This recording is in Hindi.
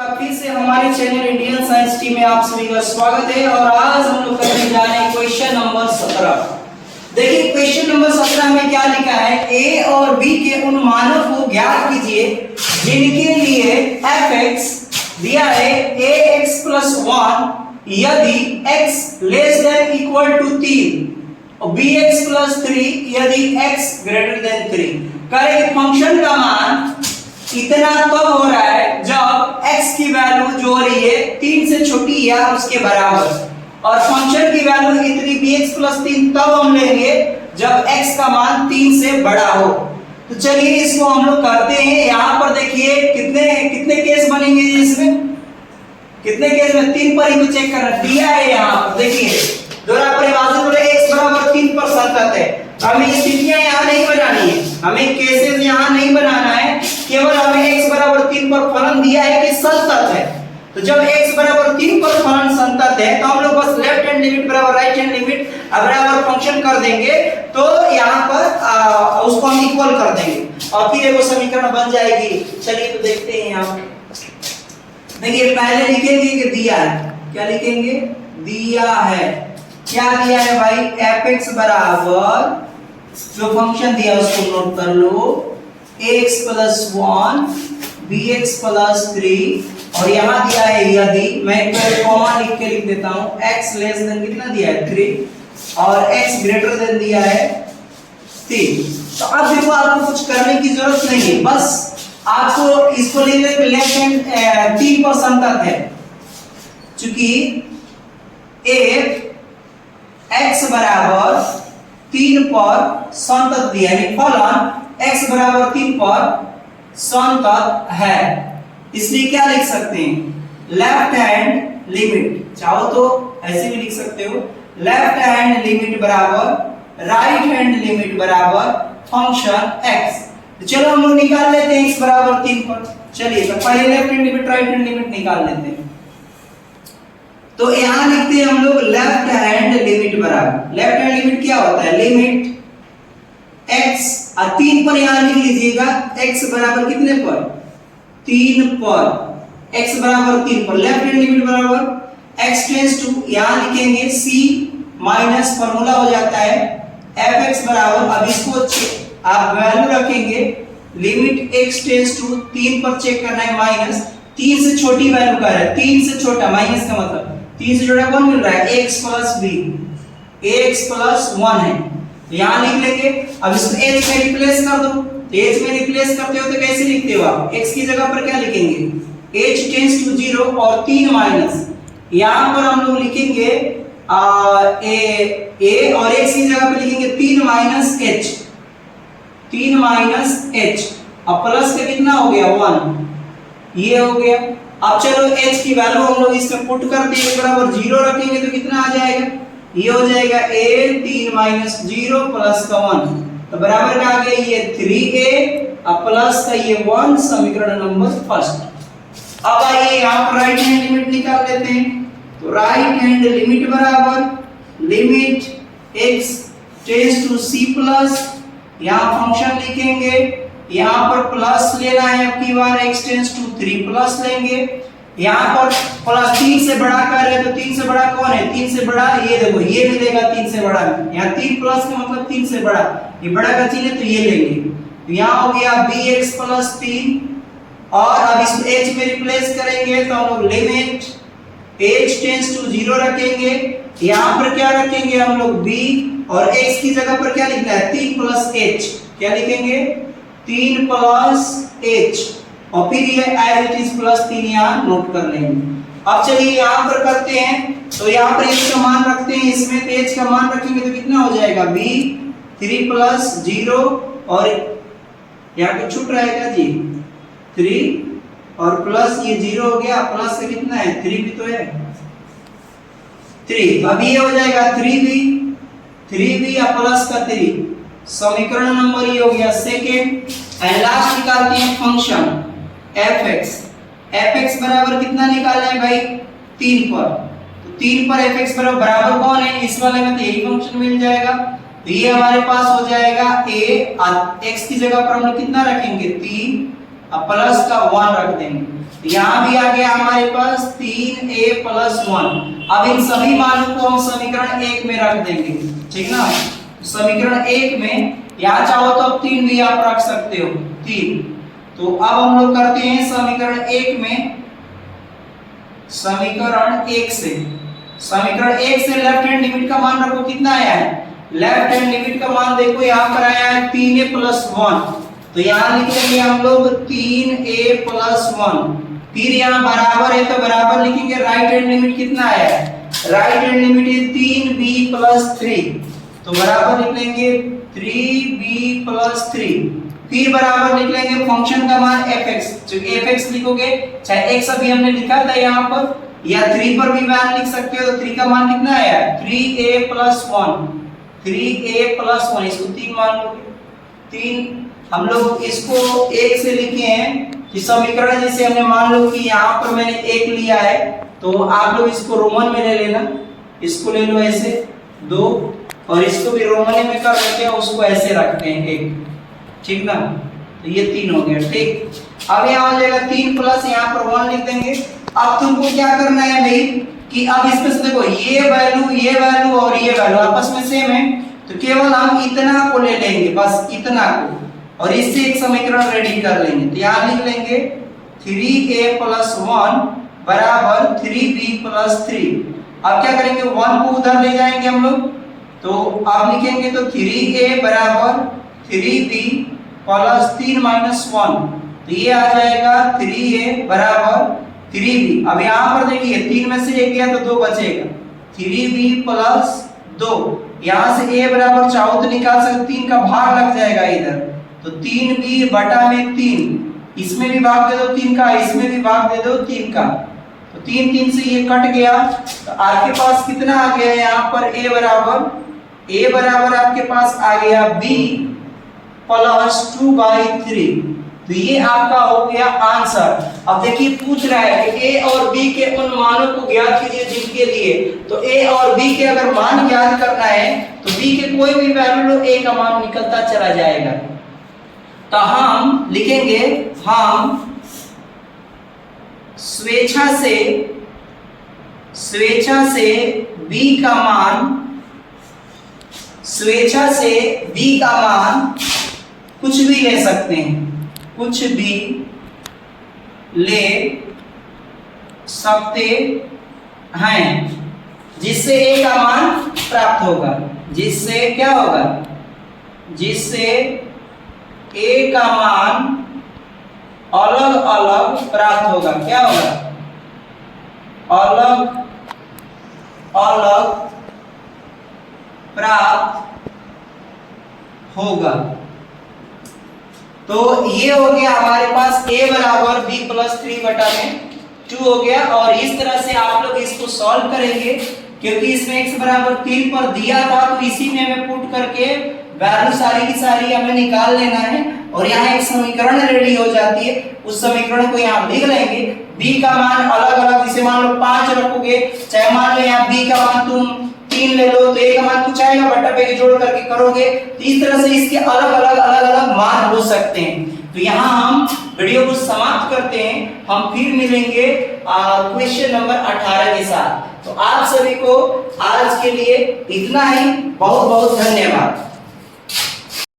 फिर से हमारे चैनल इंडियन साइंस टी में आप सभी का स्वागत है। और आज हम लोग करने जा रहे हैं क्वेश्चन नंबर 17। देखिए क्वेश्चन नंबर 17 में क्या लिखा है, ए और बी के उन मानों को ज्ञात कीजिए जिनके लिए fx दिया है ax + 1 यदि x < = 3 और bx + 3 यदि x < 3। करें फंक्शन का मान इतना तब हो रहा है जब x की वैल्यू जो हो रही है 3 से छोटी या उसके बराबर, और फंक्शन की वैल्यू इतनी bx + 3 तब हम लेंगे जब x का मान 3 से बड़ा हो। तो चलिए इसको हम लोग करते हैं। यहाँ पर देखिए कितने केस बनेंगे इसमें, कितने केस में 3 पर ही तो चेक करना दिया है। यहाँ पर देखिए दोहरा परिभाषित बोले x = 3 पर संतत है। हमें स्थितियां यहाँ नहीं बनानी है, हमें केसेस यहाँ नहीं बनाना है, केवल हमें x = 3 पर फलन दिया है कि संतत है। तो जब x = 3 पर फलन संतत है तो हम लोग बस लेफ्ट हैंड लिमिट बराबर राइट हैंड लिमिट बराबर फंक्शन कर देंगे, तो यहाँ पर उसको हम इक्वल कर देंगे और फिर वो समीकरण बन जाएगी। चलिए तो देखते हैं। यहाँ देखिए पहले लिखेंगे कि दिया है, क्या लिखेंगे, दिया है। क्या दिया है भाई, fx बराबर जो फंक्शन दिया उसको नोट कर लो, ax + 1 bx + 3 और यहाँ दिया है यदि, मैं कॉमा लिख के लिख देता हूँ, x कितना दिया है 3 और x दिया है 3। तो अब देखो आपको कुछ करने की जरूरत नहीं है, बस आपको इसको लेकर लेफ्ट हैंड 3 पर संतत है, चूंकि a x = 3 पर संतत दिया है, फलन x = 3 पर संतत है, इसलिए क्या लिख सकते हैं, लेफ्ट हैंड लिमिट, चाहो तो ऐसे भी लिख सकते हो, लेफ्ट हैंड लिमिट बराबर राइट हैंड लिमिट बराबर फंक्शन x। तो चलो हम लोग निकाल लेते हैं x = 3 पर। चलिए तो पहले left hand limit right hand limit निकाल लेते हैं। तो यहां लिखते हैं हम लोग लेफ्ट हैंड लिमिट बराबर, लेफ्ट हैंड लिमिट क्या होता है, लिमिट x 3 पर यहां लिख लीजिएगा, x बराबर कितने पर 3 पर, x बराबर 3 पर, लेफ्ट हैंड लिमिट बराबर x → यहां लिखेंगे c माइनस फॉर्मूला हो जाता है fx बराबर, अब इसको आप वैल्यू रखेंगे, लिमिट x → 3 पर चेक करना है, माइनस 3 से छोटी वैल्यू का है, 3 से छोटा, माइनस का मतलब 3 से छोटा कौन मिल रहा है, ax + b, ax + 1 है, तो यहां लिख लेंगे। अब इसको h में रिप्लेस कर दो, तो h में रिप्लेस करते हो तो कैसे लिखते हो आप, x की जगह पर क्या लिखेंगे, h → 0 और 3 माइनस, यहां पर हम लोग लिखेंगे a और x की जगह पर लिखेंगे 3 - h, 3 - h, अब प्लस का कितना हो गया 1, ये हो गया। अब चलो h की वैल्यू हम लोग इसमें पुट कर दिए, बराबर 0 रखेंगे तो कितना आ जाएगा, ये हो जाएगा a 3 - 0 प्लस का 1, तो बराबर का आ गया ये 3a और प्लस का ये 1, समीकरण नंबर फर्स्ट। अब आइए यहाँ पर राइट हैंड लिमिट निकाल लेते हैं। तो राइट हैंड लिमिट बराबर लिमिट x → c+, यहाँ फंक्शन लिखेंगे, यहाँ पर प्लस लेना है, अब की बार x → 3 प्लस लेंगे, यहाँ पर प्लस 3 से बड़ा कर रहे, तो 3 से बड़ा कौन है, 3 से बड़ा ये देखो ये मिलेगा 3 से बड़ा, यहाँ 3 प्लस का मतलब 3 से बड़ा, ये बड़ा का चिन्ह है तो ये लेंगे, तो यहाँ हो गया bx + 3 और अब इसको h में रिप्लेस करेंगे तो हम लोग लिमिट h → 0 रखेंगे, यहाँ पर क्या रखेंगे हम लोग b और x की जगह पर क्या लिखना है 3 + h, क्या लिखेंगे 3 + h और फिर ये एज इट इज +3 यहाँ नोट कर लेंगे। अब चलिए यहाँ पर करते हैं, तो यहाँ पर h का मान रखते हैं, इसमें तो h का मान रखेंगे तो कितना हो जाएगा b 3 + 0 और यहाँ पे छूट रहेगा जी 3 और प्लस ये 0 हो गया, प्लस से कितना है 3 भी तो है 3, तो अब ये हो जाएगा 3b या प्लस का 3, समीकरण नंबर ये हो गया सेकेंड। एंड लास्ट निकालते हैं फंक्शन fx बराबर कितना निकालना है भाई 3 पर, तो 3 पर fx बराबर कौन है, इस वाले में तो यही फंक्शन मिल जाएगा, तो ये हमारे पास हो जाएगा a, x की जगह पर हम लोग कितना रखेंगे 3 अब प्लस का 1 रख देंगे, तो यहाँ भी आ गया हमारे पास 3a प्लस 1। अब इन सभी मानों को हम समीकरण 1 में रख देंगे, ठीक ना। समीकरण 1 में यहाँ चाहो तो 3 भी आप रख सकते हो, 3। तो अब हम लोग करते हैं समीकरण 1 में, समीकरण 1 से लेफ्ट हैंड लिमिट का मान रखो, कितना आया है, लेफ्ट हैंड लिमिट का मान देखो यहाँ पर आया है 3a प्लस 1। तो यहाँ लिख लेंगे हम लोग 3a प्लस 1, फिर यहाँ बराबर है तो बराबर लिखेंगे, राइट हैंड लिमिट कितना आया है, राइट हैंड लिमिट है 3b प्लस 3, तो बराबर लिख लेंगे 3b प्लस 3, फिर बराबर लिख लेंगे फंक्शन का मान fx, जो fx लिखोगे, चाहे x अभी हमने लिखा था यहाँ पर, या 3 पर भी मान लिख सकते हो, तो 3 का मान कितना आया, 3a प्लस 1, 3a प्लस 1, इसको 3 मान लोगे, 3। हम लोग इसको 1 से लिखे हैं कि समीकरण जैसे हमने मान लो कि यहाँ पर मैंने 1 लिया है, तो आप लोग इसको रोमन में ले लेना, इसको ले लो ऐसे 2, और इसको भी रोमन में कर लेते हैं, उसको ऐसे रखते हैं 1, ठीक ना। तो ये 3 हो गया, ठीक। अब यहाँ हो जाएगा 3 प्लस यहाँ पर 1 लिख देंगे। अब तुमको क्या करना है भाई कि अब इसमें से देखो ये वैल्यू और ये वैल्यू आपस में सेम है, तो केवल हम इतना को ले लेंगे, बस इतना को, और इससे एक समीकरण रेडी कर लेंगे। तो यहाँ लिख लेंगे 3a प्लस 1 बराबर 3b प्लस 3। अब क्या करेंगे, 1 को उधर ले जाएंगे हम लोग, तो अब लिखेंगे तो 3a बराबर 3b प्लस 3 माइनस 1, तो ये आ जाएगा 3a बराबर 3b। अब यहाँ पर देखिए 3 में से 1 गया तो 2 बचेगा, 3b प्लस 2, यहाँ से a बराबर चाहो तो निकाल सकते, 3 का भाग लग जाएगा इधर, तो 3b बटा में 3, इसमें भी भाग दे दो 3 का, इसमें भी भाग दे दो 3 का, तो 3 से ये कट गया, तो आपके पास कितना आ गया यहाँ पर, a बराबर आपके पास आ गया b प्लस 2/3। तो ये आपका हो गया आंसर। अब देखिए पूछ रहा है कि a और b के उन मानों को ज्ञात कीजिए जिनके लिए, तो a और b के अगर मान ज्ञात करना है तो b के कोई भी वैल्यू लो, a का मान निकलता चला जाएगा। तो हम लिखेंगे, हम स्वेच्छा से b का मान कुछ भी ले सकते हैं, कुछ भी ले सकते हैं, जिससे a का मान प्राप्त होगा, जिससे क्या होगा, जिससे a का मान अलग अलग प्राप्त होगा, क्या होगा, अलग अलग प्राप्त होगा। तो ये हो गया हमारे पास a बराबर b प्लस 3 बटा में 2 हो गया, और इस तरह से आप लोग इसको सॉल्व करेंगे, क्योंकि इसमें x बराबर 3 पर दिया था, तो इसी में हमें पुट करके वैल्यू सारी की सारी हमें निकाल लेना है, और यहाँ एक समीकरण रेडी हो जाती है, उस समीकरण को यहाँ लिख लेंगे। b का मान अलग अलग, जैसे मान लो 5 रखोगे, चाहे मान लो यहाँ b का मान तुम 3 ले लो, तो a का मान कुछ आएगा, बटा पे जोड़ करके करोगे, तो इस तरह से इसके अलग अलग मान हो सकते हैं। तो यहाँ हम वीडियो को समाप्त करते हैं, हम फिर मिलेंगे क्वेश्चन नंबर 18 के साथ। तो आप सभी को आज के लिए इतना ही, बहुत बहुत धन्यवाद।